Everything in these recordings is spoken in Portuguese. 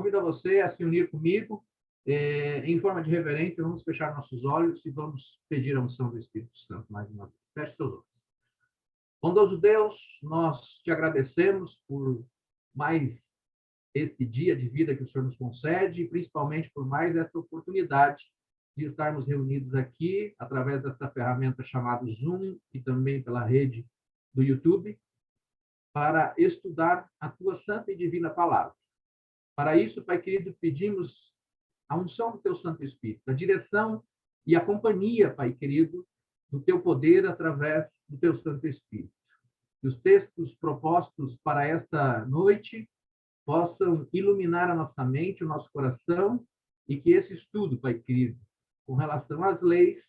convido a você a se unir comigo. Em forma de reverência, vamos fechar nossos olhos e vamos pedir a unção do Espírito Santo mais uma vez. Feche seus olhos. Bondoso Deus, nós te agradecemos por mais esse dia de vida que o Senhor nos concede e principalmente por mais essa oportunidade de estarmos reunidos aqui através dessa ferramenta chamada Zoom e também pela rede do YouTube para estudar a tua santa e divina palavra. Para isso, Pai querido, pedimos a unção do teu Santo Espírito, a direção e a companhia, Pai querido, do teu poder através do teu Santo Espírito. Que os textos propostos para esta noite possam iluminar a nossa mente, o nosso coração, e que esse estudo, Pai querido, com relação às leis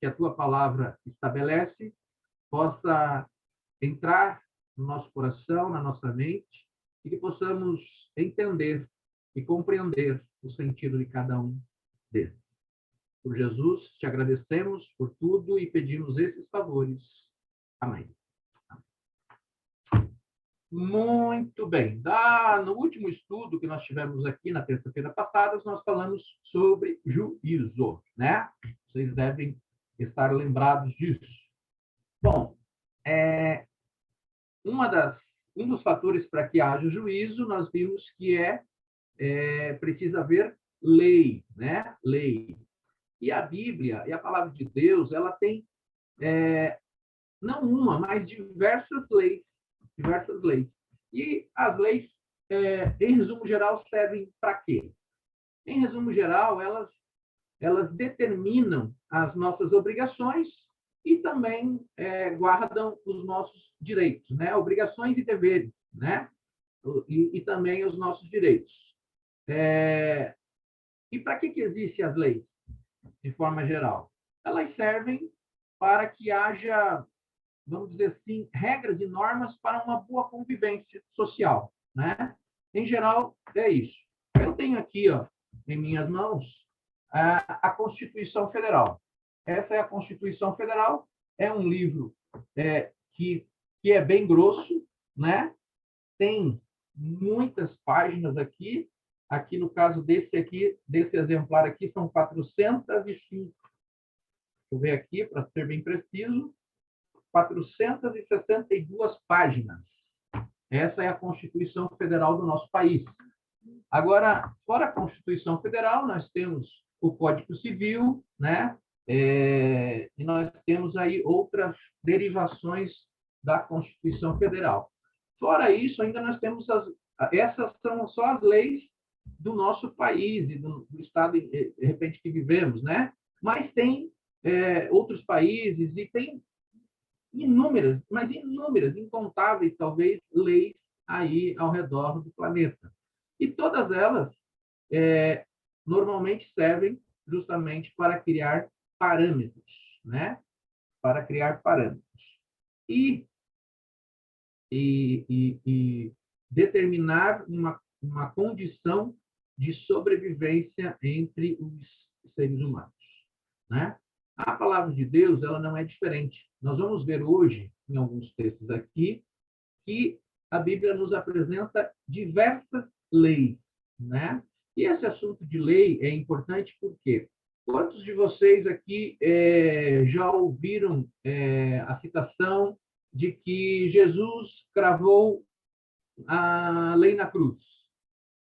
que a tua palavra estabelece, possa entrar no nosso coração, na nossa mente, e que possamos entender e compreender o sentido de cada um deles. Por Jesus, te agradecemos por tudo e pedimos esses favores. Amém. Muito bem. No último estudo que nós tivemos aqui na terça-feira passada, nós falamos sobre juízo, né? Vocês devem estar lembrados disso. Bom, um dos fatores para que haja juízo, nós vimos que precisa haver lei, né? Lei. E a Bíblia, e a palavra de Deus, ela tem não uma, mas diversas leis. Diversas leis. E as leis, em resumo geral, servem para quê? Em resumo geral, elas determinam as nossas obrigações e também guardam os nossos direitos, né? Obrigações e deveres, né? E também os nossos direitos. E para que existem as leis, de forma geral? Elas servem para que haja, vamos dizer assim, regras e normas para uma boa convivência social, né? Em geral, é isso. Eu tenho aqui, ó, em minhas mãos, a Constituição Federal. Essa é a Constituição Federal, é um livro que é bem grosso, né? Tem muitas páginas aqui. Aqui, no caso desse exemplar aqui, são 405. Deixa eu ver aqui, para ser bem preciso. 462 páginas. Essa é a Constituição Federal do nosso país. Agora, fora a Constituição Federal, nós temos o Código Civil, né? E nós temos aí outras derivações da Constituição Federal. Fora isso, ainda nós temos essas são só as leis do nosso país e do estado, de repente, que vivemos, né? Mas tem outros países e tem inúmeras, mas inúmeras, incontáveis, talvez, leis aí ao redor do planeta. E todas elas normalmente servem justamente para criar parâmetros, né? Para criar parâmetros. E determinar uma condição de sobrevivência entre os seres humanos, né? A palavra de Deus, ela não é diferente. Nós vamos ver hoje, em alguns textos aqui, que a Bíblia nos apresenta diversas leis, né? E esse assunto de lei é importante porque quantos de vocês aqui já ouviram a citação de que Jesus cravou a lei na cruz?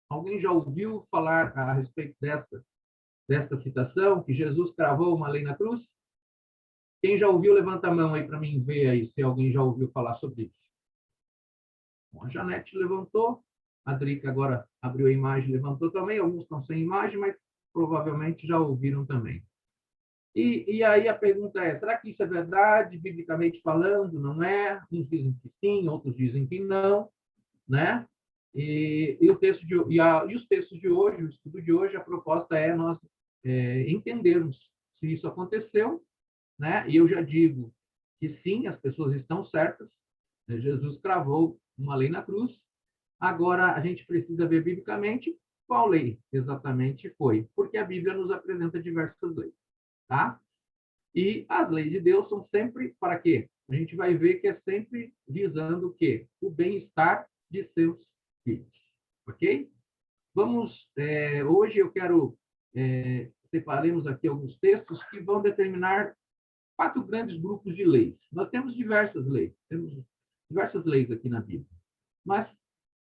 Alguém já ouviu falar a respeito dessa citação, que Jesus cravou uma lei na cruz? Quem já ouviu, levanta a mão aí para mim ver aí se alguém já ouviu falar sobre isso. Bom, a Janete levantou, a Drica agora abriu a imagem, levantou também, alguns estão sem imagem, mas provavelmente já ouviram também. E aí a pergunta é, será que isso é verdade, biblicamente falando? Não é? Uns dizem que sim, outros dizem que não, né? E os textos de hoje, o estudo de hoje, a proposta é nós entendermos se isso aconteceu, né? E eu já digo que sim, as pessoas estão certas, né? Jesus cravou uma lei na cruz. Agora, a gente precisa ver biblicamente qual lei exatamente foi, porque a Bíblia nos apresenta diversas leis, tá? E as leis de Deus são sempre para quê? A gente vai ver que é sempre visando o quê? O bem-estar de seus filhos, ok? Hoje eu quero, separemos aqui alguns textos que vão determinar 4 grandes grupos de leis. Nós temos diversas leis aqui na Bíblia, mas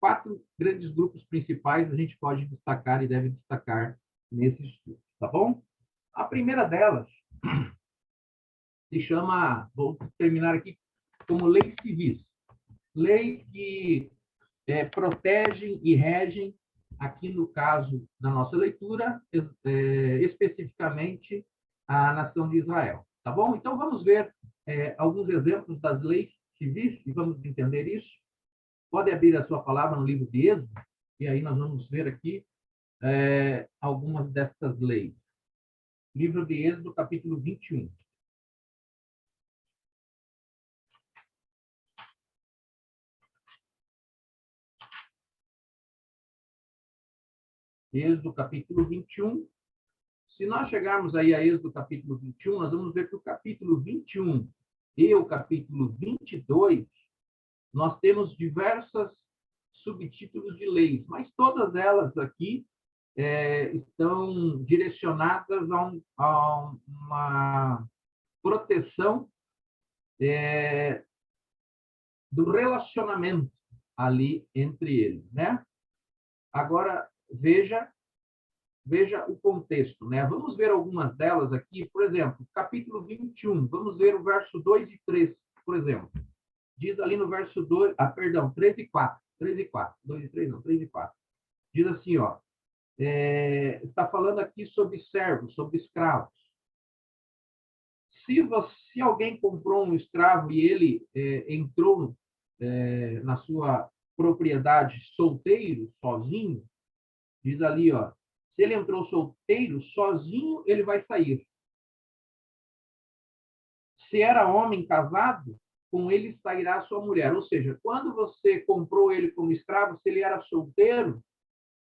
4 grandes grupos principais a gente pode destacar e deve destacar nesse estudo, tá bom? A primeira delas se chama, vou terminar aqui, como leis civis. Leis que protegem e regem, aqui no caso da nossa leitura, especificamente a nação de Israel. Tá bom? Então, vamos ver alguns exemplos das leis civis e vamos entender isso. Pode abrir a sua palavra no livro de Êxodo, e aí nós vamos ver aqui algumas dessas leis. Livro de Êxodo, capítulo 21. Êxodo, capítulo 21. Se nós chegarmos aí a Êxodo, capítulo 21, nós vamos ver que o capítulo 21 e o capítulo 22, nós temos diversas subtítulos de leis, mas todas elas aqui estão direcionadas a uma proteção do relacionamento ali entre eles, né? Agora, veja o contexto, né? Vamos ver algumas delas aqui, por exemplo, capítulo 21, vamos ver o verso 2 e 3, por exemplo. Diz ali no verso 2, 3 e 4, 3 e 4, 2 e 3 não, 3 e 4. Diz assim, ó, está falando aqui sobre servos, sobre escravos. Se alguém comprou um escravo e ele entrou na sua propriedade solteiro, sozinho, diz ali, ó, se ele entrou solteiro, sozinho ele vai sair. Se era homem casado, com ele sairá sua mulher. Ou seja, quando você comprou ele como escravo, se ele era solteiro,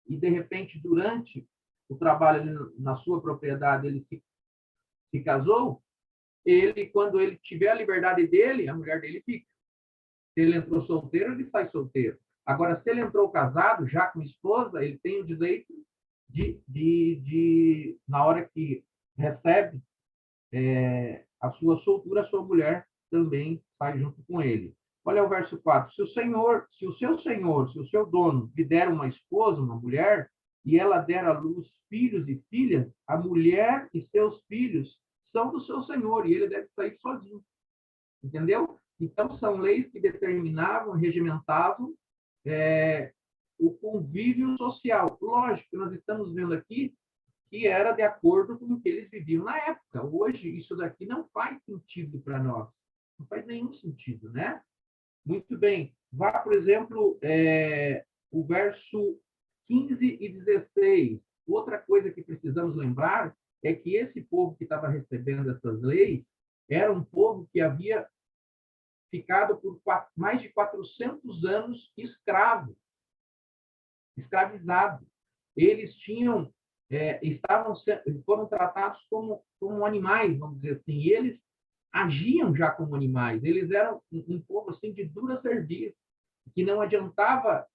e de repente, durante o trabalho na sua propriedade, ele se casou, quando ele tiver a liberdade dele, a mulher dele fica. Se ele entrou solteiro, ele sai solteiro. Agora, se ele entrou casado, já com esposa, ele tem o direito na hora que recebe a sua soltura, a sua mulher também sai junto com ele. Olha o verso 4. Se o seu dono lhe der uma esposa, uma mulher, e ela der à luz filhos e filhas, a mulher e seus filhos são do seu senhor, e ele deve sair sozinho. Entendeu? Então, são leis que determinavam, regimentavam o convívio social. Lógico, nós estamos vendo aqui que era de acordo com o que eles viviam na época. Hoje, isso daqui não faz sentido para nós. Não faz nenhum sentido, né? Muito bem. Vá, por exemplo, o verso 15 e 16. Outra coisa que precisamos lembrar é que esse povo que estava recebendo essas leis era um povo que havia ficado por mais de 400 anos escravizado. Eles foram tratados como animais, vamos dizer assim, e eles agiam já como animais. Eles eram um povo assim de dura serviço, que não adiantava,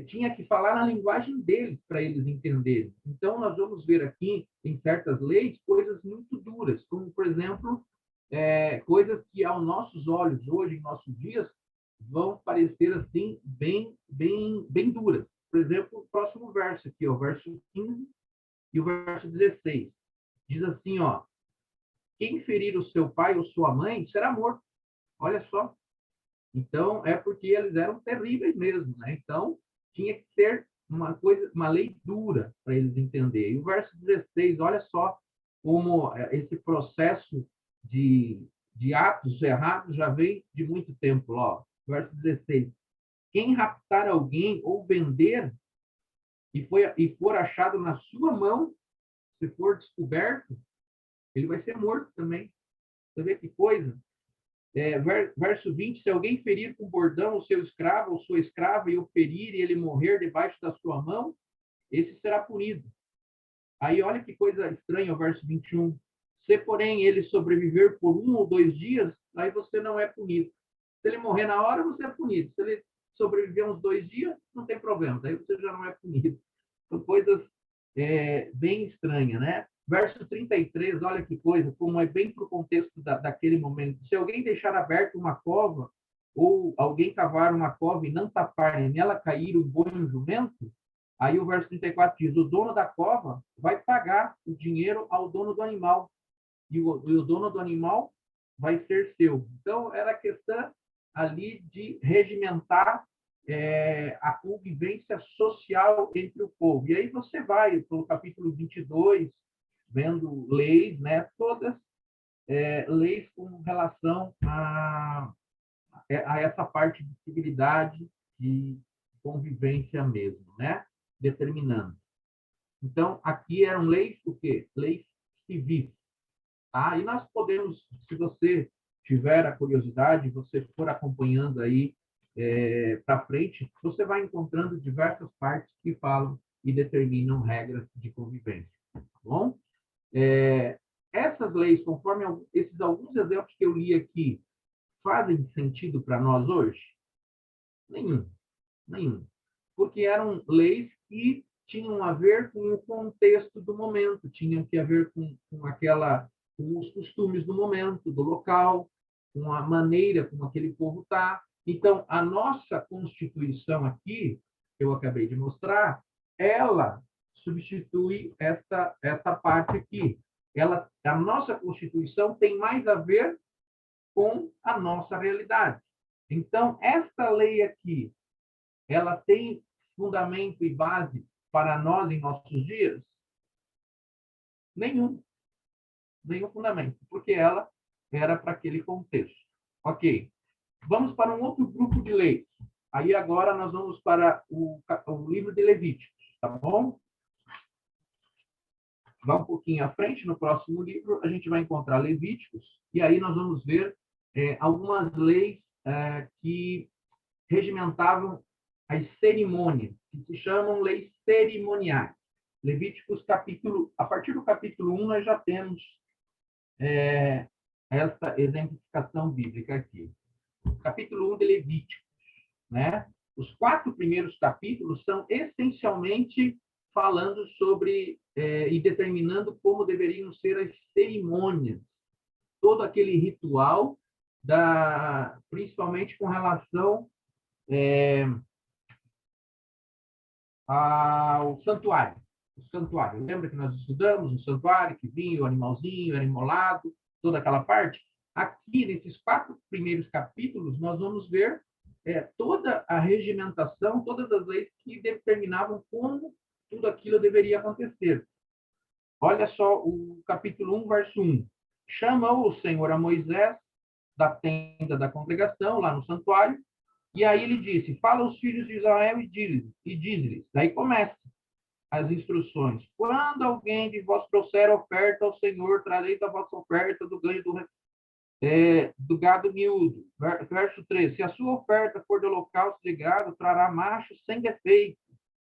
tinha que falar na linguagem deles para eles entenderem. Então, nós vamos ver aqui, em certas leis, coisas muito duras, como, por exemplo, coisas que, aos nossos olhos, hoje, em nossos dias, vão parecer, assim, bem duras. Por exemplo, o próximo verso aqui, o verso 15 e o verso 16. Diz assim, ó, quem ferir o seu pai ou sua mãe será morto. Olha só. Então, é porque eles eram terríveis mesmo, né? Então, tinha que ser uma lei dura para eles entenderem. E o verso 16, olha só como esse processo de atos errados já vem de muito tempo. Ó. Verso 16. Quem raptar alguém ou vender e for achado na sua mão, se for descoberto, ele vai ser morto também. Você vê que coisa? Verso 20, se alguém ferir com bordão o seu escravo ou sua escrava e o ferir e ele morrer debaixo da sua mão, esse será punido. Aí olha que coisa estranha o verso 21. Se, porém, ele sobreviver por 1 ou 2 dias, aí você não é punido. Se ele morrer na hora, você é punido. Se ele sobreviver uns 2 dias, não tem problema. Daí você já não é punido. São coisas bem estranhas, né? Verso 33, olha que coisa, como é bem para o contexto daquele momento. Se alguém deixar aberta uma cova, ou alguém cavar uma cova e não tapar e nela cair o boi e o jumento, aí o verso 34 diz, o dono da cova vai pagar o dinheiro ao dono do animal, e o dono do animal vai ser seu. Então, era questão ali de regimentar a convivência social entre o povo. E aí você vai para o capítulo 22, vendo leis, né? Todas leis com relação a essa parte de civilidade, de convivência mesmo, né? Determinando. Então, aqui eram leis o quê? Leis civis. Tá? E nós podemos, se você tiver a curiosidade, você for acompanhando aí para frente, você vai encontrando diversas partes que falam e determinam regras de convivência. Tá bom? Essas leis, conforme esses alguns exemplos que eu li aqui, fazem sentido para nós hoje? Nenhum, nenhum. Porque eram leis que tinham a ver com o contexto do momento, tinham que a ver com os costumes do momento, do local, com a maneira como aquele povo está. Então, a nossa Constituição aqui, que eu acabei de mostrar, ela substitui essa parte aqui. A nossa Constituição tem mais a ver com a nossa realidade. Então, esta lei aqui, ela tem fundamento e base para nós em nossos dias? Nenhum. Nenhum fundamento, porque ela era para aquele contexto. Ok. Vamos para um outro grupo de leis. Aí agora nós vamos para o livro de Levíticos, tá bom? Vá um pouquinho à frente, no próximo livro, a gente vai encontrar Levíticos, e aí nós vamos ver algumas leis que regimentavam as cerimônias, que se chamam leis cerimoniais. Levíticos, a partir do capítulo 1, nós já temos essa exemplificação bíblica aqui. Capítulo 1 de Levíticos, né? Os 4 primeiros capítulos são essencialmente falando sobre e determinando como deveriam ser as cerimônias, todo aquele ritual, principalmente com relação ao santuário. O santuário. Lembra que nós estudamos o santuário, que vinha o animalzinho, era imolado, toda aquela parte? Aqui, nesses 4 primeiros capítulos, nós vamos ver toda a regimentação, todas as leis que determinavam como tudo aquilo deveria acontecer. Olha só o capítulo 1, verso 1. Chamou o Senhor a Moisés da tenda da congregação, lá no santuário, e aí ele disse, fala aos filhos de Israel e diz-lhes. Daí começa as instruções. Quando alguém de vós trouxer oferta ao Senhor, trazeis a vossa oferta do ganho do gado miúdo. Verso 3. Se a sua oferta for de holocausto de gado, trará macho sem defeito.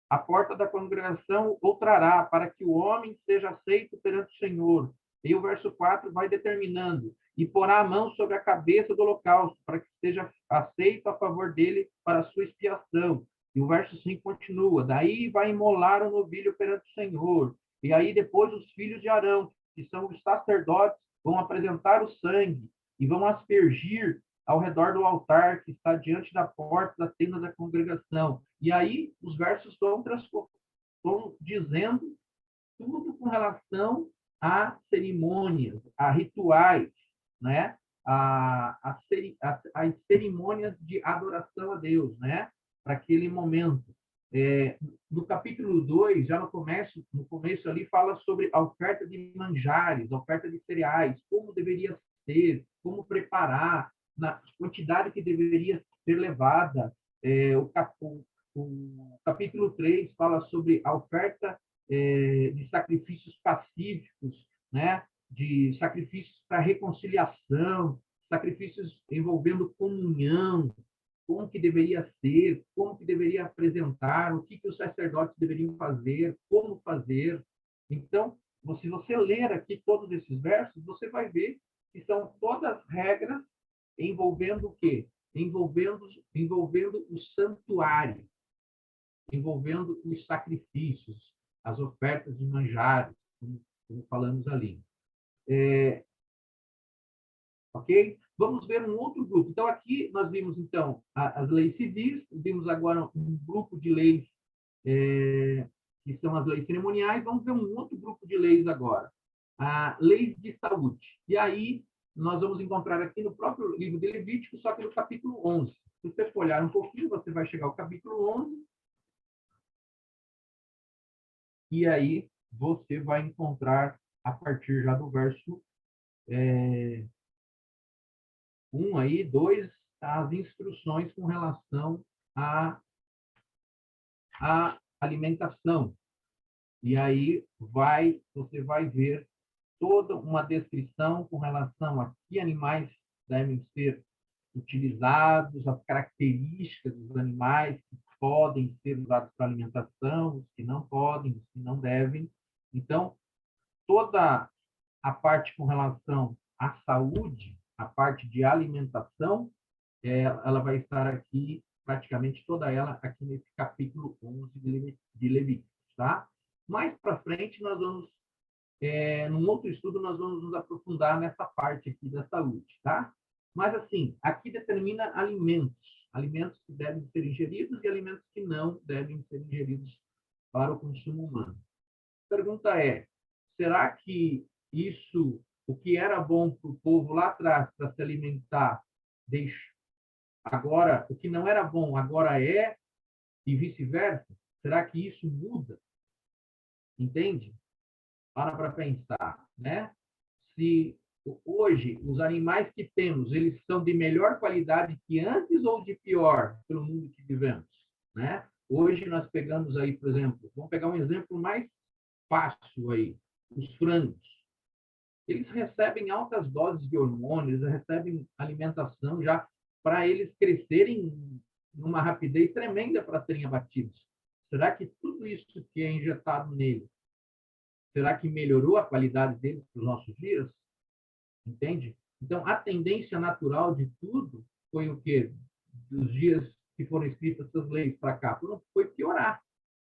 A porta da congregação o trará, para que o homem seja aceito perante o Senhor. E o verso 4 vai determinando. E porá a mão sobre a cabeça do holocausto, para que seja aceito a favor dele para a sua expiação. E o verso 5 continua. Daí vai imolar o novilho perante o Senhor. E aí depois os filhos de Arão, que são os sacerdotes, vão apresentar o sangue e vão aspergir ao redor do altar que está diante da porta da tenda da congregação. E aí os versos estão dizendo tudo com relação a cerimônias, a rituais, né? As cerimônias de adoração a Deus, né? Para aquele momento. No capítulo 2, já no começo ali, fala sobre a oferta de manjares, a oferta de cereais, como deveria ser, como preparar, na quantidade que deveria ser levada. O capítulo 3 fala sobre a oferta de sacrifícios pacíficos, né? De sacrifícios para reconciliação, sacrifícios envolvendo comunhão, como que deveria ser, como que deveria apresentar, o que os sacerdotes deveriam fazer, como fazer. Então, se você ler aqui todos esses versos, você vai ver que são todas regras envolvendo o quê? Envolvendo o santuário. envolvendo os sacrifícios, as ofertas de manjares, como falamos ali. Ok? Vamos ver um outro grupo. Então, aqui nós vimos, então, as leis civis, vimos agora um grupo de leis que são as leis cerimoniais. Vamos ver um outro grupo de leis agora, leis de saúde. E aí, nós vamos encontrar aqui no próprio livro de Levítico, só que no capítulo 11. Se você for olhar um pouquinho, você vai chegar ao capítulo 11, e aí você vai encontrar, a partir já do verso 1 aí, 2, as instruções com relação à alimentação. E aí você vai ver toda uma descrição com relação a que animais devem ser utilizados, as características dos animais que podem ser usados para alimentação, os que não podem, os que não devem. Então, toda a parte com relação à saúde, a parte de alimentação, ela vai estar aqui, praticamente toda ela, aqui nesse capítulo 11 de Levíticos, tá? Mais para frente, nós vamos, num outro estudo, nós vamos nos aprofundar nessa parte aqui da saúde, tá? Mas, assim, aqui determina alimentos que devem ser ingeridos e alimentos que não devem ser ingeridos para o consumo humano. A pergunta é, será que isso, o que era bom para o povo lá atrás, para se alimentar, agora, o que não era bom, agora é, e vice-versa? Será que isso muda? Entende? Para pensar, né? Se hoje os animais que temos, eles são de melhor qualidade que antes ou de pior pelo mundo que vivemos, né? Hoje nós pegamos aí, por exemplo, vamos pegar um exemplo mais fácil aí, os frangos. Eles recebem altas doses de hormônios, recebem alimentação já para eles crescerem numa rapidez tremenda para serem abatidos. Será que tudo isso que é injetado nele, será que melhorou a qualidade deles para os nossos dias? Entende? Então, a tendência natural de tudo foi o quê? Dos dias que foram escritas essas leis para cá, foi piorar.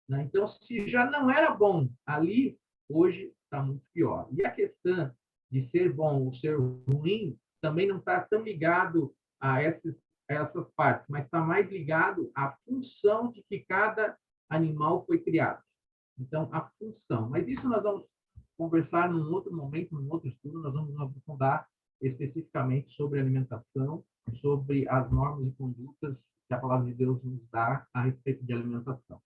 Né? Então, se já não era bom ali, hoje está muito pior. E a questão de ser bom ou ser ruim também não está tão ligado a essas partes, mas está mais ligado à função de que cada animal foi criado. Então, a função. Mas isso nós vamos conversar num outro momento, num outro estudo, nós vamos nos aprofundar especificamente sobre alimentação, sobre as normas e condutas que a palavra de Deus nos dá a respeito de alimentação.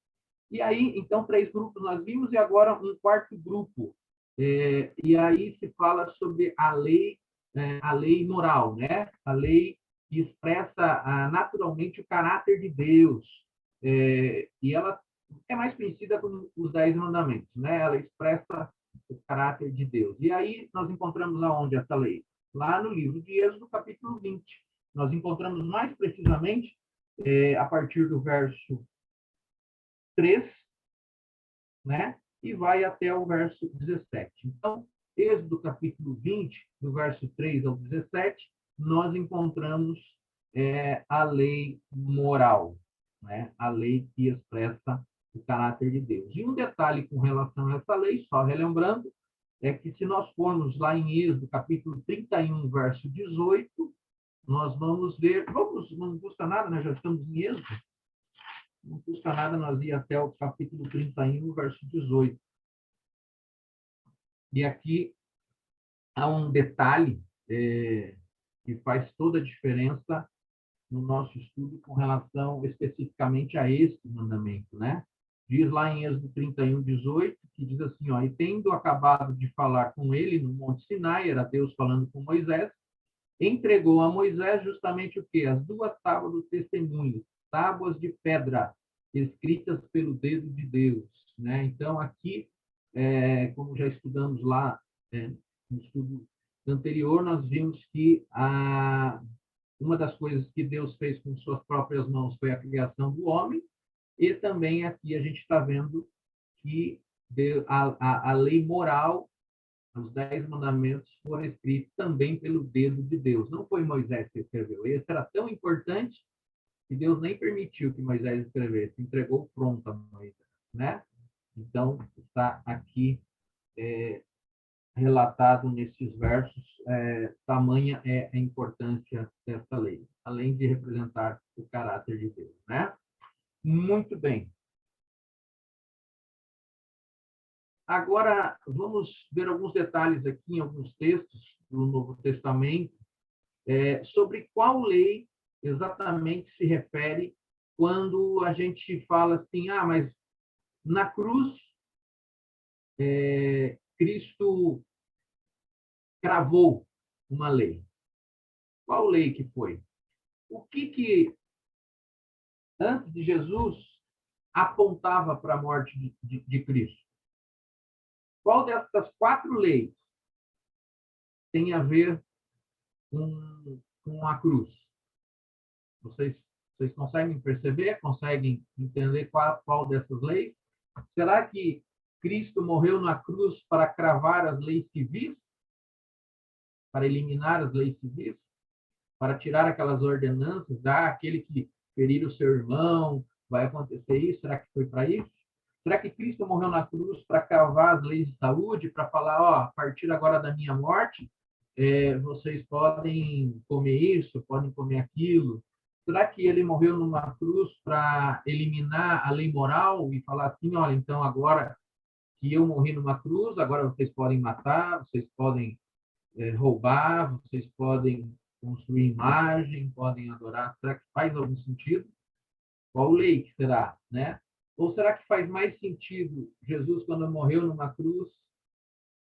E aí, então, 3 grupos nós vimos, e agora um quarto grupo. E aí se fala sobre a lei moral, né? A lei que expressa naturalmente o caráter de Deus. E ela é mais conhecida como os 10 mandamentos, né? Ela expressa o caráter de Deus. E aí nós encontramos aonde essa lei? Lá no livro de Êxodo, capítulo 20. Nós encontramos mais precisamente a partir do verso 3, né? E vai até o verso 17. Então, Êxodo capítulo 20, do verso 3 ao 17, nós encontramos a lei moral, né? A lei que expressa o caráter de Deus. E um detalhe com relação a essa lei, só relembrando, é que se nós formos lá em Êxodo capítulo 31, verso 18, nós vamos ver, não custa nada, né? Já estamos em Êxodo, não custa nada nós ir até o capítulo 31, verso 18. E aqui há um detalhe que faz toda a diferença no nosso estudo com relação especificamente a esse mandamento, né? Diz lá em Êxodo 31, 18, que diz assim, ó, e tendo acabado de falar com ele no Monte Sinai, era Deus falando com Moisés, entregou a Moisés justamente o quê? As 2 tábuas do testemunho, tábuas de pedra, escritas pelo dedo de Deus, né? Então, aqui, como já estudamos lá no estudo anterior, nós vimos que uma das coisas que Deus fez com suas próprias mãos foi a criação do homem, e também aqui a gente está vendo que a lei moral, os 10 mandamentos foram escritos também pelo dedo de Deus. Não foi Moisés que escreveu. Esse era tão importante que Deus nem permitiu que Moisés escrevesse, entregou pronta a Moisés, né? Então, está aqui relatado nesses versos, tamanha é a importância dessa lei, além de representar o caráter de Deus, né? Muito bem. Agora, vamos ver alguns detalhes aqui em alguns textos do Novo Testamento, sobre qual lei exatamente se refere quando a gente fala assim, mas na cruz, Cristo cravou uma lei. Qual lei que foi? O que antes de Jesus, apontava para a morte de Cristo? Qual dessas 4 leis tem a ver com a cruz? Vocês conseguem perceber? Conseguem entender qual dessas leis? Será que Cristo morreu na cruz para cravar as leis civis? Para eliminar as leis civis? Para tirar aquelas ordenanças? Aquele que ferir o seu irmão, vai acontecer isso? Será que foi para isso? Será que Cristo morreu na cruz para cravar as leis de saúde, para falar, a partir agora da minha morte, vocês podem comer isso, podem comer aquilo? Será que ele morreu numa cruz para eliminar a lei moral e falar assim, olha, então agora que eu morri numa cruz, agora vocês podem matar, vocês podem roubar, vocês podem construir imagem, podem adorar? Será que faz algum sentido? Qual lei que será, né? Ou será que faz mais sentido Jesus, quando morreu numa cruz,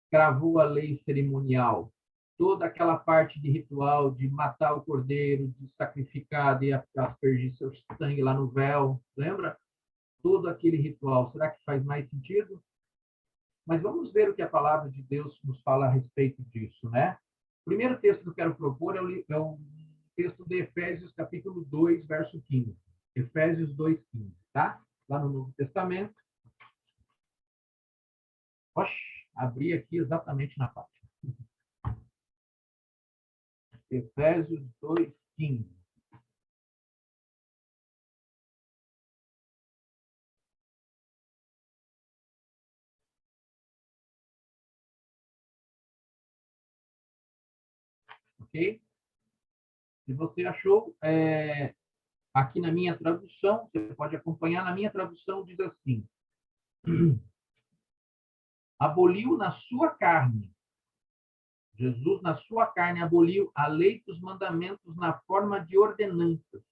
cravou a lei cerimonial? Toda aquela parte de ritual, de matar o cordeiro, de sacrificar, de aspergir seu sangue lá no véu, lembra? Todo aquele ritual, será que faz mais sentido? Mas vamos ver o que a palavra de Deus nos fala a respeito disso, né? O primeiro texto que eu quero propor é o texto de Efésios, capítulo 2, verso 15. Efésios 2, 15, tá? Lá no Novo Testamento. Oxe, abri aqui exatamente na página. Efésios 2, 15. Ok? Se você achou, aqui na minha tradução, você pode acompanhar, na minha tradução diz assim: aboliu na sua carne, Jesus na sua carne aboliu a lei dos mandamentos na forma de ordenanças,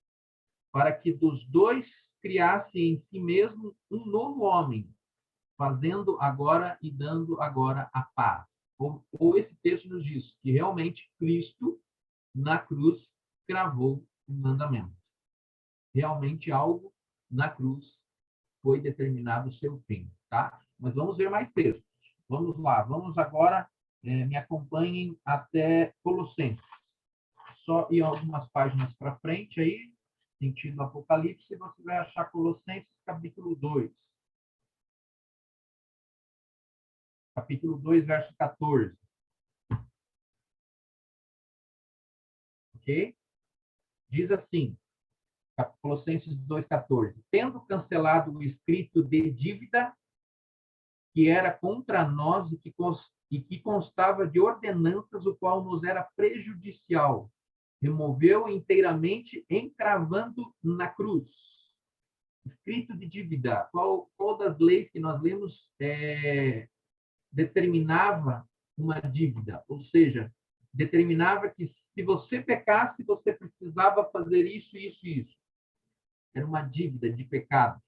para que dos dois criasse em si mesmo um novo homem, fazendo agora e dando agora a paz. Ou esse texto nos diz que realmente Cristo, na cruz, cravou o mandamento. Realmente algo na cruz foi determinado o seu fim, tá? Mas vamos ver mais textos. Vamos lá, vamos agora, me acompanhem até Colossenses. Só ir algumas páginas para frente aí, sentido Apocalipse, você vai achar Colossenses capítulo 2. Capítulo 2, verso 14. Ok? Diz assim, Colossenses 2,14. Tendo cancelado o escrito de dívida que era contra nós e que constava de ordenanças, o qual nos era prejudicial, removeu inteiramente, encravando na cruz. Escrito de dívida. Qual das leis que nós lemos determinava uma dívida? Ou seja, determinava que se você pecasse, você precisava fazer isso, isso e isso. Era uma dívida de pecado.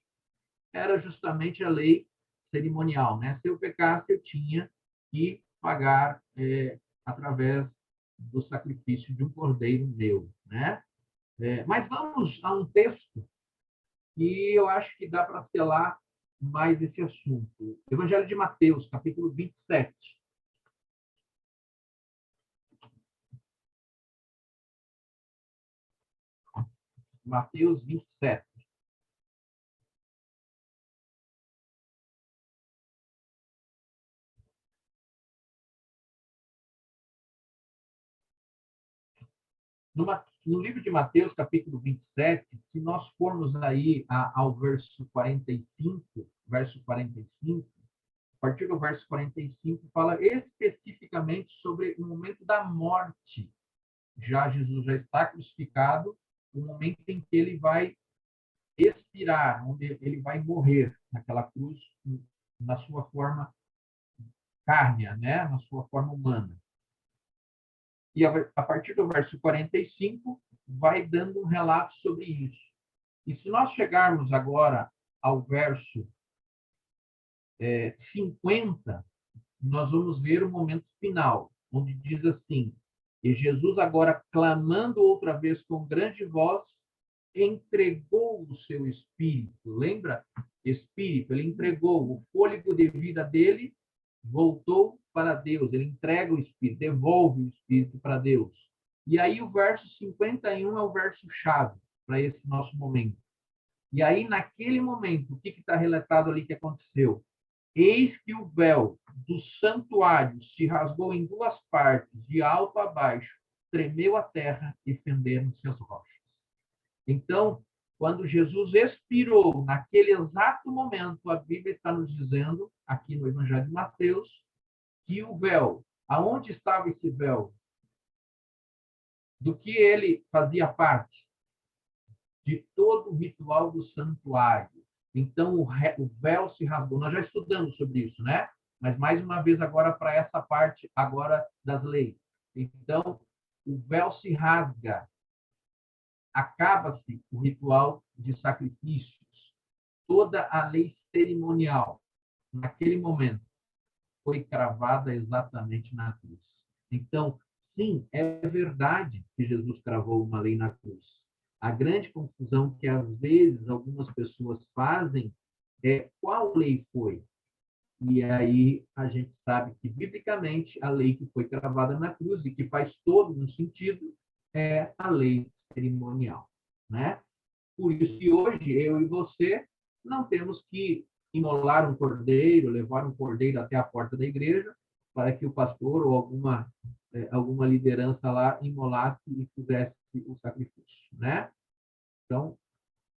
Era justamente a lei cerimonial, né? Se eu pecasse, eu tinha que pagar através do sacrifício de um cordeiro meu, né? Mas vamos a um texto que eu acho que dá para selar mais esse assunto. Evangelho de Mateus, capítulo 27. Mateus 27. no livro de Mateus, capítulo 27, se nós formos aí ao verso 45, a partir do verso 45, fala especificamente sobre o momento da morte. Jesus já está crucificado, o momento em que ele vai expirar, onde ele vai morrer naquela cruz, na sua forma cárnea, né? Na sua forma humana. E a partir do verso 45, vai dando um relato sobre isso. E se nós chegarmos agora ao verso 50, nós vamos ver o momento final, onde diz assim: e Jesus, agora clamando outra vez com grande voz, entregou o seu espírito. Lembra? Espírito, ele entregou o fôlego de vida dele, voltou para Deus. Ele entrega o espírito, devolve o espírito para Deus. E aí o verso 51 é o verso chave para esse nosso momento. E aí, naquele momento, o que está relatado ali que aconteceu? Eis que o véu do santuário se rasgou em duas partes, de alto a baixo, tremeu a terra e fenderam-se as rochas. Então, quando Jesus expirou, naquele exato momento, a Bíblia está nos dizendo, aqui no Evangelho de Mateus, que o véu, aonde estava esse véu? Do que ele fazia parte? De todo o ritual do santuário. Então, o véu se rasgou. Nós já estudamos sobre isso, né? Mas, mais uma vez, agora para essa parte agora das leis. Então, o véu se rasga. Acaba-se o ritual de sacrifícios. Toda a lei cerimonial, naquele momento, foi cravada exatamente na cruz. Então, sim, é verdade que Jesus cravou uma lei na cruz. A grande confusão que, às vezes, algumas pessoas fazem é qual lei foi. E aí a gente sabe que, biblicamente, a lei que foi cravada na cruz e que faz todo um sentido é a lei cerimonial, né? Por isso que hoje, eu e você, não temos que imolar um cordeiro, levar um cordeiro até a porta da igreja, para que o pastor ou alguma liderança lá imolasse e fizesse o sacrifício, né? Então,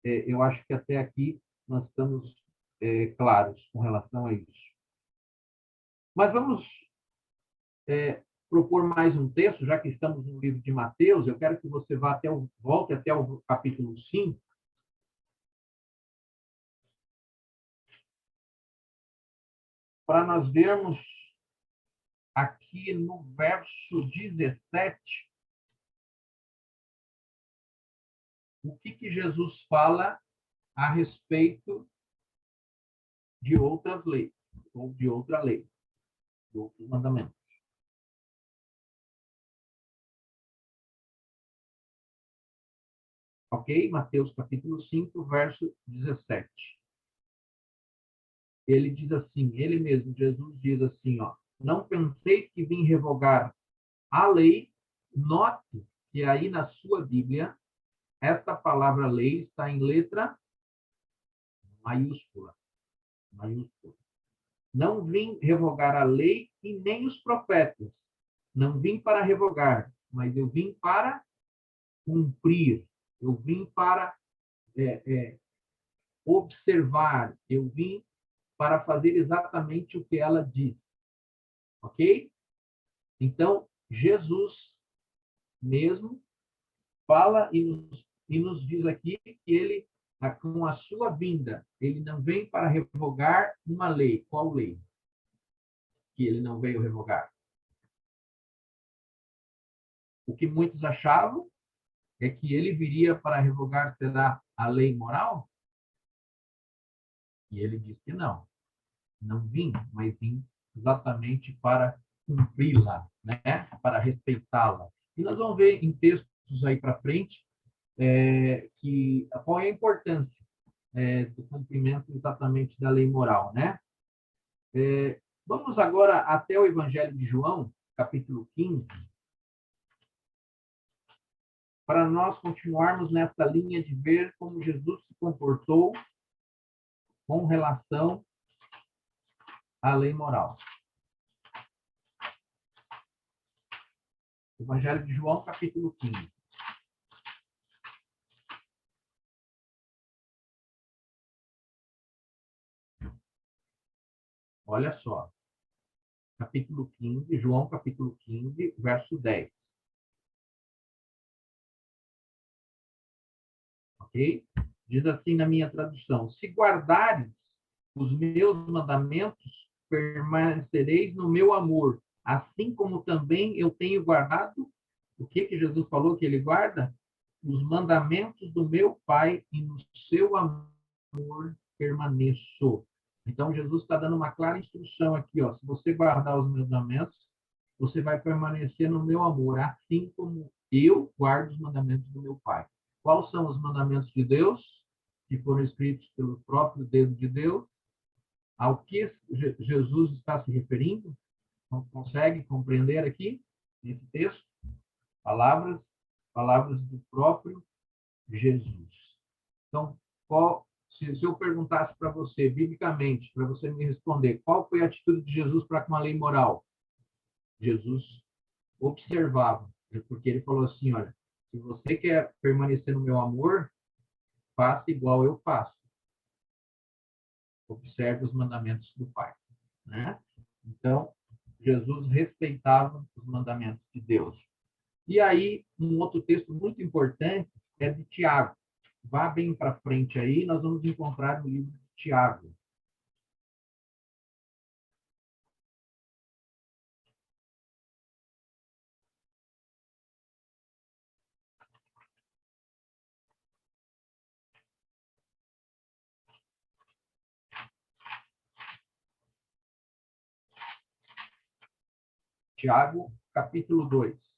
eu acho que até aqui nós estamos claros com relação a isso. Mas vamos propor mais um texto, já que estamos no livro de Mateus. Eu quero que você volte até o capítulo 5, para nós vermos aqui no verso 17 o que Jesus fala a respeito de outras leis, ou de outra lei, de outros mandamentos. Ok? Mateus capítulo 5, verso 17. Ele diz assim, ele mesmo, Jesus diz assim, ó: não penseis que vim revogar a lei. Note que aí na sua Bíblia, esta palavra lei está em letra maiúscula. Maiúscula. Não vim revogar a lei e nem os profetas. Não vim para revogar, mas eu vim para cumprir. Eu vim para observar. Eu vim para fazer exatamente o que ela diz. Ok? Então, Jesus mesmo fala e nos diz aqui que ele, com a sua vinda, ele não vem para revogar uma lei. Qual lei? Que ele não veio revogar. O que muitos achavam é que ele viria para revogar, será, a lei moral? E ele diz que não. Não vim, mas vim exatamente para cumpri-la, né? Para respeitá-la. E nós vamos ver em textos aí para frente qual é a importância do cumprimento exatamente da lei moral, né? Vamos agora até o Evangelho de João, capítulo 15, para nós continuarmos nessa linha de ver como Jesus se comportou com relação à lei moral. Evangelho de João, capítulo 15. Olha só, capítulo 15, João capítulo 15, verso 10. Ok? Diz assim na minha tradução: se guardares os meus mandamentos, permanecereis no meu amor, assim como também eu tenho guardado. O que Jesus falou que ele guarda? Os mandamentos do meu Pai, e no seu amor permaneço. Então, Jesus está dando uma clara instrução aqui, ó. Se você guardar os meus mandamentos, você vai permanecer no meu amor, assim como eu guardo os mandamentos do meu Pai. Quais são os mandamentos de Deus, que foram escritos pelo próprio dedo de Deus? Ao que Jesus está se referindo? Não consegue compreender aqui, nesse texto? Palavras do próprio Jesus. Então, se eu perguntasse para você, biblicamente, para você me responder, qual foi a atitude de Jesus para com a lei moral? Jesus observava, porque ele falou assim, olha, se você quer permanecer no meu amor, faça igual eu faço. Observe os mandamentos do Pai, né? Então, Jesus respeitava os mandamentos de Deus. E aí, um outro texto muito importante é de Tiago. Vá bem para frente aí, nós vamos encontrar no livro de Tiago. Tiago, capítulo 2.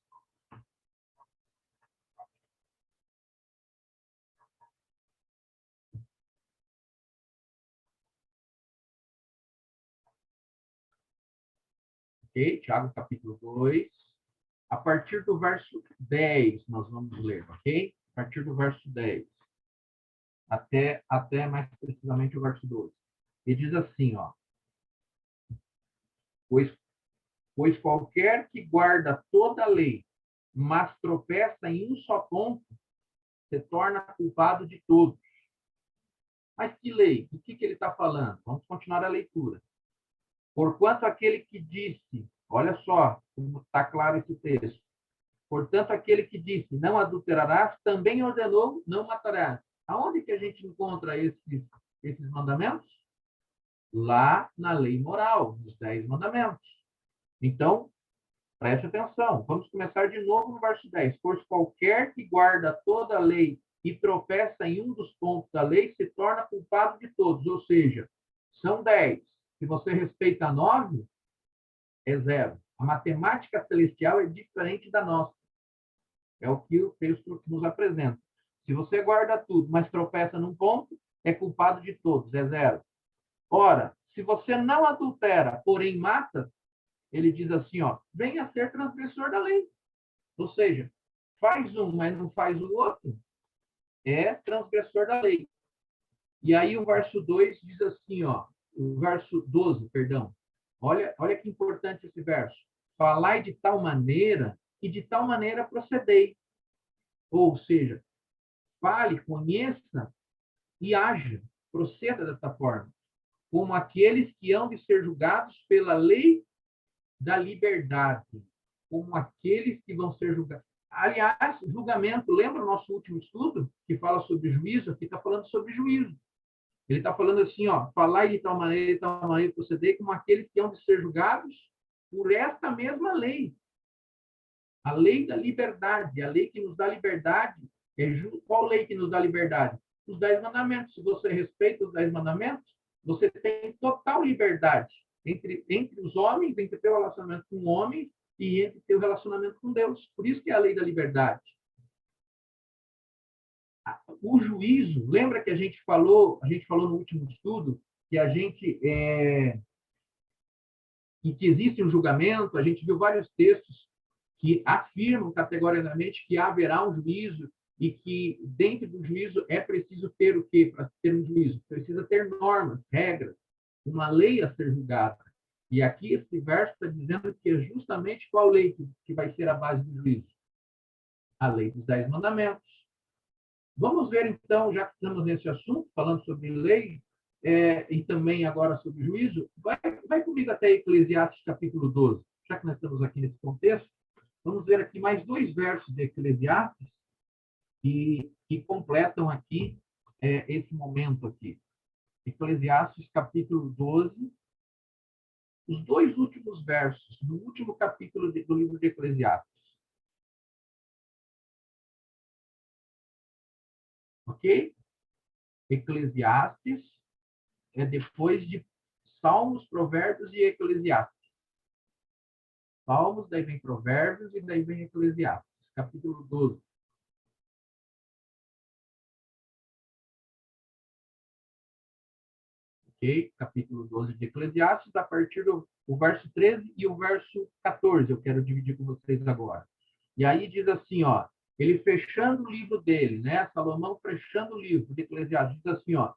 Ok? Tiago, capítulo 2. A partir do verso 10, nós vamos ler, ok? A partir do verso 10. Até mais precisamente o verso 12. E diz assim, ó. Pois, pois qualquer que guarda toda a lei, mas tropeça em um só ponto, se torna culpado de todos. Mas que lei? Do que ele está falando? Vamos continuar a leitura. Porquanto aquele que disse, olha só como está claro esse texto. Portanto, aquele que disse, não adulterarás, também ordenou, não matarás. Aonde que a gente encontra esses mandamentos? Lá na lei moral, nos 10 mandamentos. Então, preste atenção. Vamos começar de novo no verso 10. Pois qualquer que guarda toda a lei e tropeça em um dos pontos da lei, se torna culpado de todos. Ou seja, são 10. Se você respeita 9, é 0. A matemática celestial é diferente da nossa. É o que o texto nos apresenta. Se você guarda tudo, mas tropeça num ponto, é culpado de todos, é 0. Ora, se você não adultera, porém mata, ele diz assim, ó, venha ser transgressor da lei. Ou seja, faz um, mas não faz o outro, é transgressor da lei. E aí o verso 2 diz assim, ó, o verso 12, perdão. Olha que importante esse verso. Falai de tal maneira e de tal maneira procedei. Ou seja, fale, conheça e haja, proceda dessa forma, como aqueles que hão de ser julgados pela lei da liberdade, como aqueles que vão ser julgados. Aliás, julgamento, lembra o nosso último estudo, que fala sobre juízo? Aqui está falando sobre juízo. Ele está falando assim, ó, falar de tal maneira, proceder, como aqueles que hão de ser julgados por esta mesma lei. A lei da liberdade, a lei que nos dá liberdade. Qual lei que nos dá liberdade? Os 10 mandamentos. Se você respeita os 10 mandamentos, você tem total liberdade entre os homens, entre o teu relacionamento com homens e entre o teu relacionamento com Deus. Por isso que é a lei da liberdade. O juízo, lembra que a gente falou no último estudo, que a gente que existe um julgamento, a gente viu vários textos que afirmam categoricamente que haverá um juízo e que dentro do juízo é preciso ter o quê? Para ter um juízo, precisa ter normas, regras, uma lei a ser julgada. E aqui esse verso está dizendo que é justamente qual lei que vai ser a base do juízo? A lei dos 10 mandamentos. Vamos ver então, já que estamos nesse assunto, falando sobre lei, e também agora sobre juízo, vai comigo até Eclesiastes capítulo 12. Já que nós estamos aqui nesse contexto, vamos ver aqui mais 2 versos de Eclesiastes que completam aqui esse momento aqui. Eclesiastes capítulo 12, os 2 últimos versos, no último capítulo do livro de Eclesiastes. Ok? Eclesiastes é depois de Salmos, Provérbios e Eclesiastes. Salmos, daí vem Provérbios e daí vem Eclesiastes, capítulo 12. Ok? Capítulo 12 de Eclesiastes, a partir do verso 13 e o verso 14, eu quero dividir com vocês agora. E aí diz assim, ó, ele fechando o livro dele, né? Salomão fechando o livro de Eclesiastes, diz assim, ó,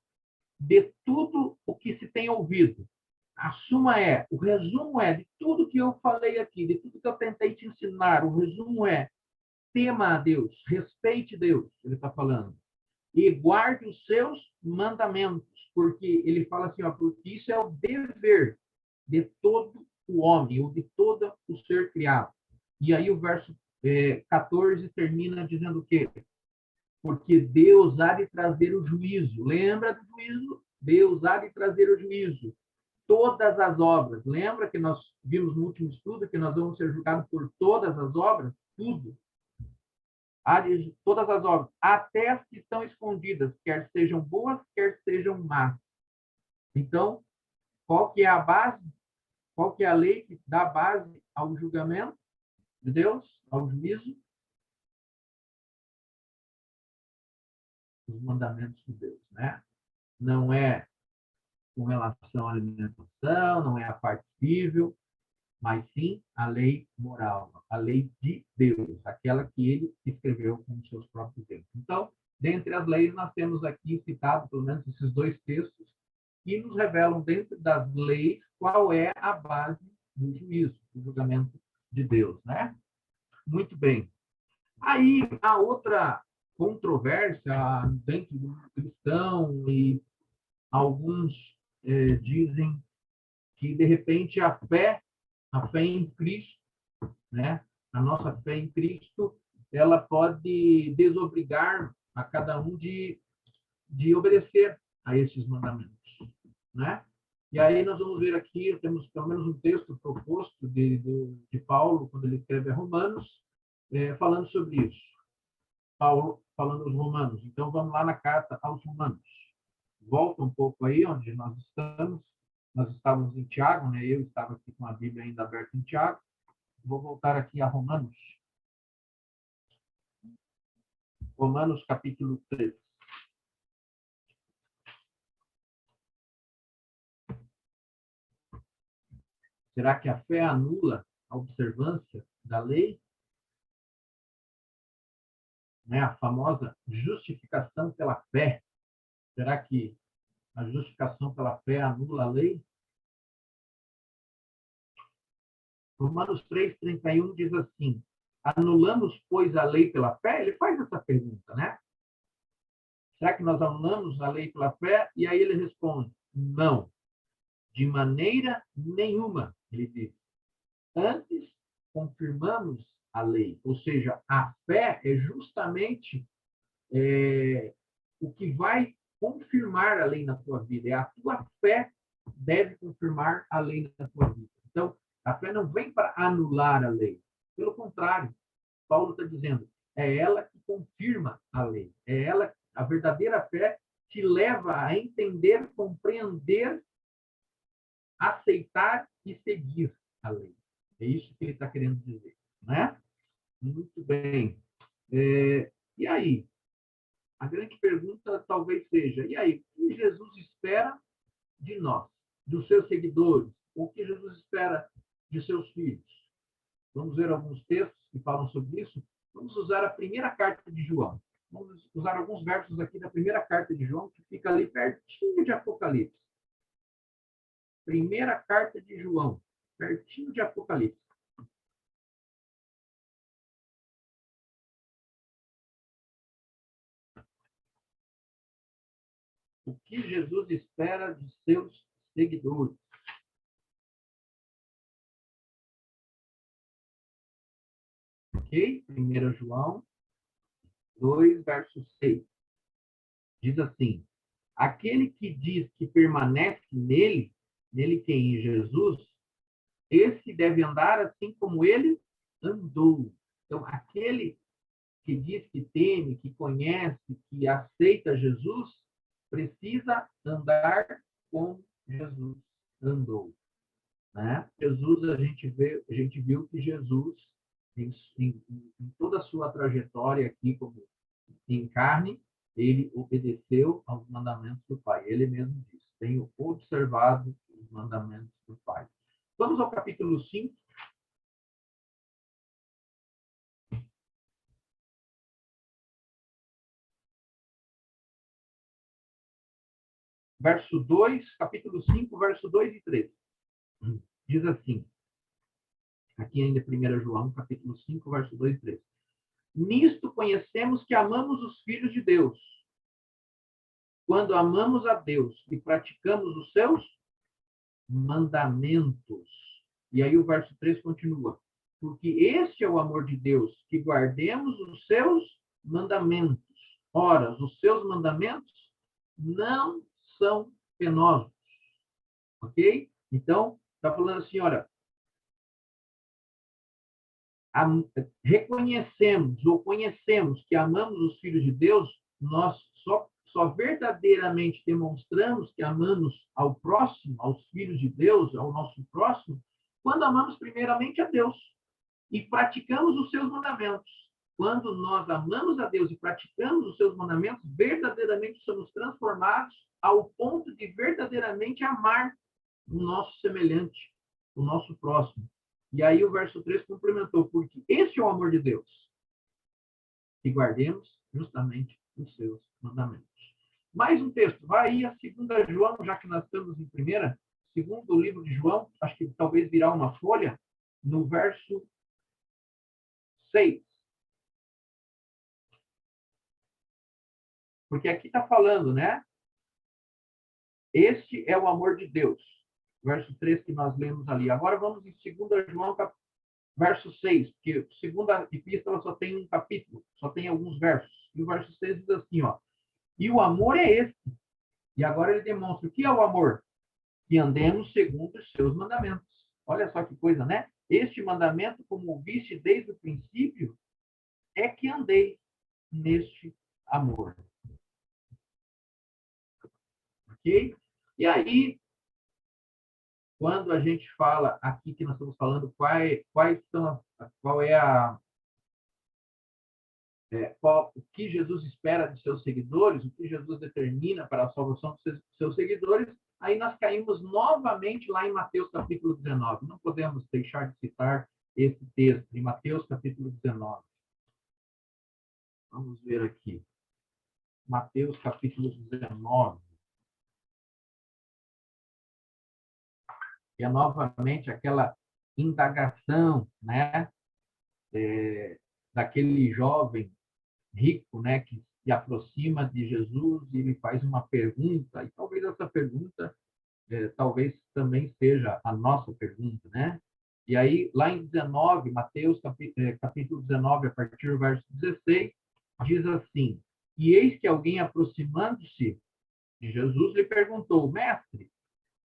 de tudo o que se tem ouvido. O resumo é, de tudo que eu falei aqui, de tudo que eu tentei te ensinar, o resumo é, tema a Deus, respeite Deus, ele está falando, e guarde os seus mandamentos, porque ele fala assim, ó, porque isso é o dever de todo o homem, ou de todo o ser criado. E aí o verso 14 termina dizendo o quê? Porque Deus há de trazer o juízo. Lembra do juízo? Deus há de trazer o juízo. Todas as obras. Lembra que nós vimos no último estudo que nós vamos ser julgados por todas as obras? Tudo. Há de todas as obras, até as que estão escondidas, quer sejam boas, quer sejam más. Então, qual que é a base? Qual que é a lei que dá base ao julgamento de Deus, ao juízo? Os mandamentos de Deus, né? Não é com relação à alimentação, não é a parte civil, mas sim a lei moral, a lei de Deus, aquela que ele escreveu com os seus próprios dedos. Então, dentre as leis, nós temos aqui citado pelo menos esses 2 textos que nos revelam, dentro das leis, qual é a base do juízo, do julgamento de Deus, né? Muito bem. Aí, a outra controvérsia dentro do cristão, e alguns dizem que, de repente, a fé em Cristo, né? A nossa fé em Cristo, ela pode desobrigar a cada um de obedecer a esses mandamentos, né? E aí nós vamos ver aqui, temos pelo menos um texto proposto de Paulo, quando ele escreve a Romanos, falando sobre isso. Paulo falando aos Romanos. Então vamos lá na carta aos Romanos. Volta um pouco aí onde nós estamos. Nós estávamos em Tiago, né? Eu estava aqui com a Bíblia ainda aberta em Tiago. Vou voltar aqui a Romanos. Romanos capítulo 3. Será que a fé anula a observância da lei? Né? A famosa justificação pela fé. Será que a justificação pela fé anula a lei? Romanos 3:31 diz assim: anulamos, pois, a lei pela fé? Ele faz essa pergunta, né? Será que nós anulamos a lei pela fé? E aí ele responde: não, de maneira nenhuma, ele diz. Antes, confirmamos a lei. Ou seja, a fé é justamente o que vai confirmar a lei na tua vida. É a tua fé deve confirmar a lei na tua vida. Então, a fé não vem para anular a lei. Pelo contrário, Paulo está dizendo, é ela que confirma a lei. É ela, a verdadeira fé, te leva a entender, compreender, aceitar e seguir a lei. É isso que ele está querendo dizer, né? Muito bem. E aí? A grande pergunta talvez seja, e aí? O que Jesus espera de nós, dos seus seguidores? O que Jesus espera de seus filhos? Vamos ver alguns textos que falam sobre isso. Vamos usar a primeira carta de João. Vamos usar alguns versos aqui da primeira carta de João, que fica ali pertinho de Apocalipse. Primeira carta de João, pertinho de Apocalipse. O que Jesus espera de seus seguidores. Ok? 1 João 2, verso 6. Diz assim: aquele que diz que permanece nele, nele quem? Em Jesus, esse deve andar assim como ele andou. Então, aquele que diz que teme, que conhece, que aceita Jesus, precisa andar como Jesus andou, né? Jesus, a gente viu que Jesus, em toda a sua trajetória aqui como em carne, ele obedeceu aos mandamentos do Pai. Ele mesmo disse: tenho observado os mandamentos do Pai. Vamos ao capítulo 5. Verso 2, capítulo 5, verso 2 e 3. Diz assim, aqui ainda 1 João, capítulo 5, verso 2 e 3. Nisto conhecemos que amamos os filhos de Deus, quando amamos a Deus e praticamos os seus mandamentos. E aí o verso 3 continua. Porque este é o amor de Deus, que guardemos os seus mandamentos. Ora, os seus mandamentos não são penosos. Ok? Então, está falando assim, olha, reconhecemos ou conhecemos que amamos os filhos de Deus, nós só verdadeiramente demonstramos que amamos ao próximo, aos filhos de Deus, ao nosso próximo, quando amamos primeiramente a Deus e praticamos os seus mandamentos. Quando nós amamos a Deus e praticamos os seus mandamentos, verdadeiramente somos transformados ao ponto de verdadeiramente amar o nosso semelhante, o nosso próximo. E aí o verso 3 complementou, porque esse é o amor de Deus, que guardemos justamente os seus mandamentos. Mais um texto, vai aí a 2 João, já que nós estamos em primeira, segundo livro de João, acho que talvez virá uma folha, no verso 6. Porque aqui está falando, né? Este é o amor de Deus. Verso 3 que nós lemos ali. Agora vamos em 2 João, verso 6, porque a segunda epístola só tem um capítulo, só tem alguns versos. E o verso 6 diz assim, ó. E o amor é esse. E agora ele demonstra o que é o amor? Que andemos segundo os seus mandamentos. Olha só que coisa, né? Este mandamento, como viste desde o princípio, é que andei neste amor. Ok? E aí, quando a gente fala aqui que nós estamos falando qual é o que Jesus espera de seus seguidores, o que Jesus determina para a salvação dos seus seguidores, aí nós caímos novamente lá em Mateus capítulo 19. Não podemos deixar de citar esse texto, em Mateus capítulo 19. Vamos ver aqui. Mateus capítulo 19. E é novamente aquela indagação, né, daquele jovem rico, né, que se aproxima de Jesus e ele faz uma pergunta, e talvez essa pergunta talvez também seja a nossa pergunta, né? E aí, lá em 19, Mateus capítulo 19, a partir do verso 16, diz assim, e eis que alguém aproximando-se de Jesus lhe perguntou, mestre,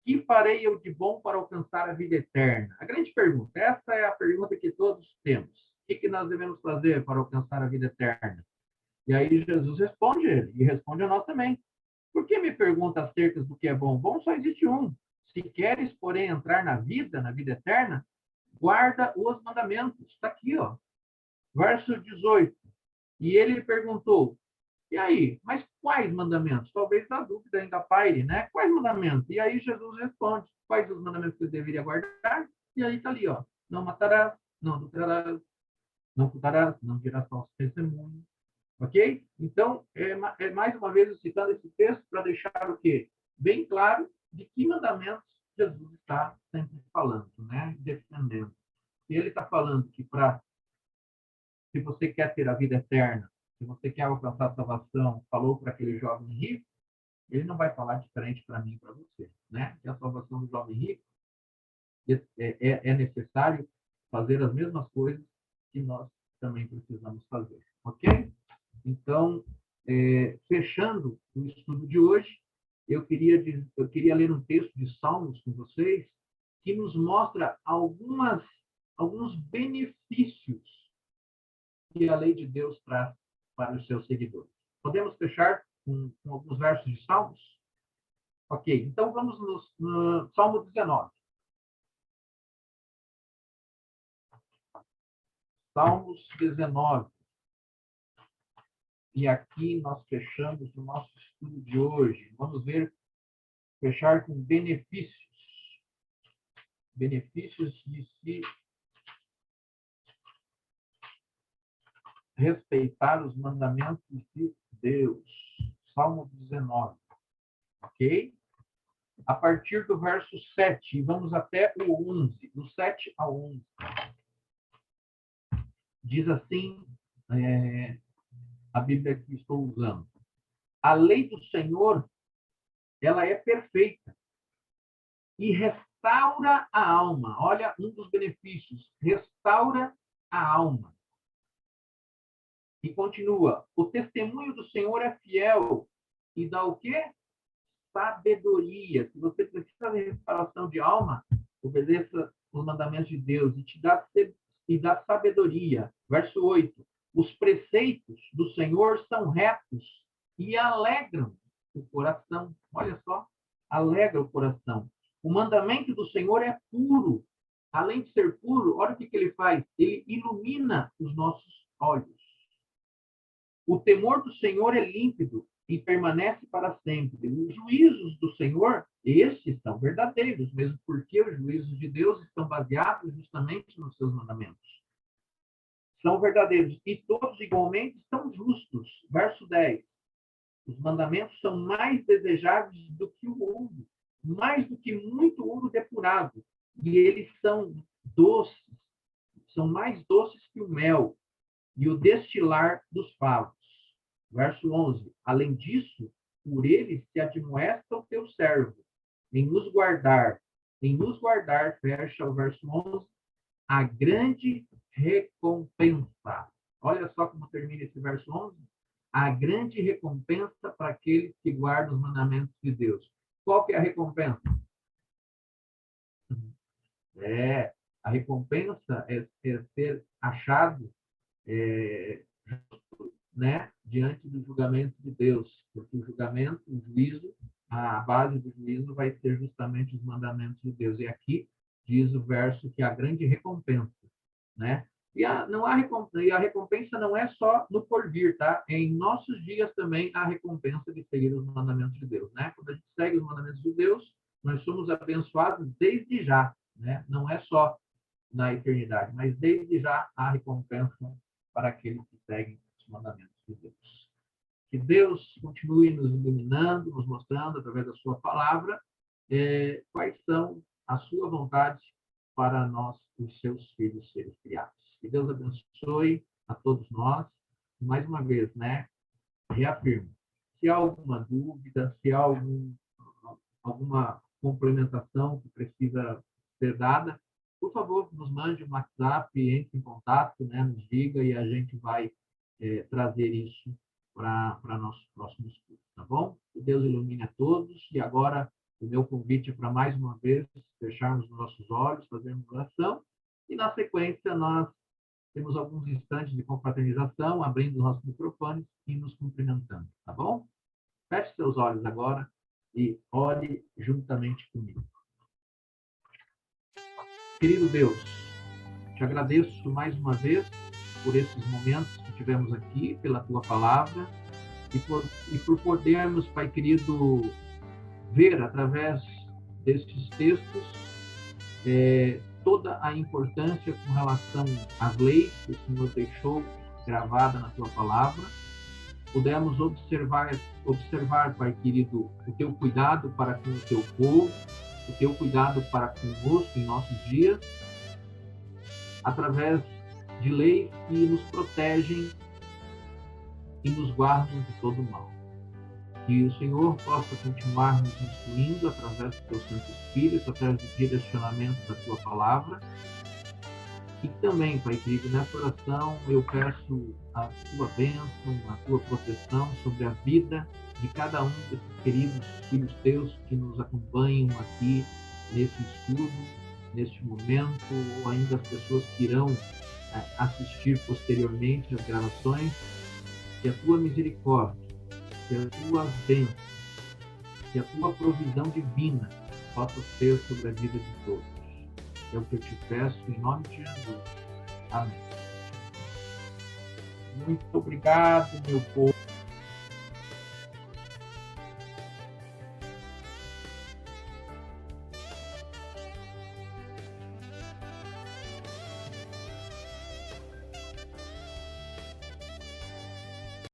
que farei eu de bom para alcançar a vida eterna? A grande pergunta, essa é a pergunta que todos temos. O que nós devemos fazer para alcançar a vida eterna? E aí Jesus responde ele, e responde a nós também. Por que me pergunta acerca do que é bom? Bom só existe um. Se queres, porém, entrar na vida eterna, guarda os mandamentos. Está aqui, ó. Verso 18. E ele perguntou, e aí, mas quais mandamentos? Talvez a dúvida ainda paire, né? Quais mandamentos? E aí Jesus responde, quais os mandamentos que eu deveria guardar? E aí está ali, ó. Não matarás, não adulterarás, não furtarás, não dirás falso testemunho. Ok? Então, mais uma vez eu citando esse texto para deixar o quê? Bem claro de que mandamentos Jesus está sempre falando, né? Defendendo. E ele está falando que se você quer ter a vida eterna, se você quer alcançar a salvação, falou para aquele jovem rico, Ele não vai falar diferente para mim e para você, né? Que a salvação do jovem rico é necessário fazer as mesmas coisas que nós também precisamos fazer, ok? Então, fechando o estudo de hoje, eu queria ler um texto de Salmos com vocês que nos mostra alguns benefícios que a lei de Deus traz para os seus seguidores. Podemos fechar com alguns versos de Salmos? Ok, então vamos no Salmo 19. Salmos 19. E aqui nós fechamos o nosso estudo de hoje. Vamos fechar com benefícios. Benefícios de se respeitar os mandamentos de Deus. Salmo 19. Ok? A partir do verso 7, vamos até o 11. Do 7 ao 11. Diz assim, a Bíblia que estou usando. A lei do Senhor, ela é perfeita e restaura a alma. Olha, um dos benefícios, restaura a alma. E continua, o testemunho do Senhor é fiel e dá o quê? Sabedoria. Se você precisa de restauração de alma, obedeça os mandamentos de Deus e dá sabedoria. Verso 8. Os preceitos do Senhor são retos e alegram o coração. Olha só, alegra o coração. O mandamento do Senhor é puro. Além de ser puro, olha o que ele faz. Ele ilumina os nossos olhos. O temor do Senhor é límpido e permanece para sempre. Os juízos do Senhor, esses são verdadeiros, mesmo porque os juízos de Deus estão baseados justamente nos seus mandamentos. São verdadeiros e todos igualmente são justos. Verso 10. Os mandamentos são mais desejáveis do que o ouro, mais do que muito ouro depurado. E eles são doces, são mais doces que o mel e o destilar dos favos. Verso 11. Além disso, por ele se admoesta o teu servo, em nos guardar, fecha o verso 11, a grande recompensa. Olha só como termina esse verso 11. A grande recompensa para aqueles que guardam os mandamentos de Deus. Qual que é a recompensa? A recompensa é ser achado né, diante do julgamento de Deus, porque o julgamento, o juízo, a base do juízo vai ser justamente os mandamentos de Deus. E aqui diz o verso que a grande recompensa, né? E a recompensa não é só no porvir, tá? Em nossos dias também há a recompensa de seguir os mandamentos de Deus, né? Quando a gente segue os mandamentos de Deus, nós somos abençoados desde já, né? Não é só na eternidade, mas desde já há recompensa para aqueles que seguem os mandamentos de Deus. Que Deus continue nos iluminando, nos mostrando através da sua palavra quais são a sua vontade para nós, os seus filhos, seres criados. Que Deus abençoe a todos nós. Mais uma vez, né? Reafirmo. Se há alguma dúvida, se há alguma complementação que precisa ser dada, por favor, nos mande um WhatsApp, entre em contato, né? Nos diga e a gente vai trazer isso para nosso próximo estudo, tá bom? Que Deus ilumine a todos. E agora, o meu convite é para, mais uma vez, fecharmos os nossos olhos, fazermos oração. E, na sequência, nós temos alguns instantes de confraternização, abrindo os nossos microfones e nos cumprimentando, tá bom? Feche seus olhos agora e ore juntamente comigo. Querido Deus, te agradeço mais uma vez por esses momentos que tivemos aqui, pela tua palavra, e por podermos, Pai querido, ver através desses textos toda a importância com relação às leis que o Senhor deixou gravada na tua palavra. Pudemos observar, Pai querido, o teu cuidado para com o teu povo, o teu cuidado para conosco em nossos dias, através de leis que nos protegem e nos guardam de todo mal. Que o Senhor possa continuar nos instruindo através do teu Santo Espírito, através do direcionamento da tua palavra. E também, Pai querido, nessa oração eu peço a tua bênção, a tua proteção sobre a vida de cada um desses queridos filhos teus que nos acompanham aqui nesse estudo, neste momento, ou ainda as pessoas que irão assistir posteriormente as gravações. Que a tua misericórdia, que as tuas bênçãos, que a tua provisão divina possa ser sobre a vida de todos. É o que eu te peço em nome de Jesus. Amém. Muito obrigado, meu povo.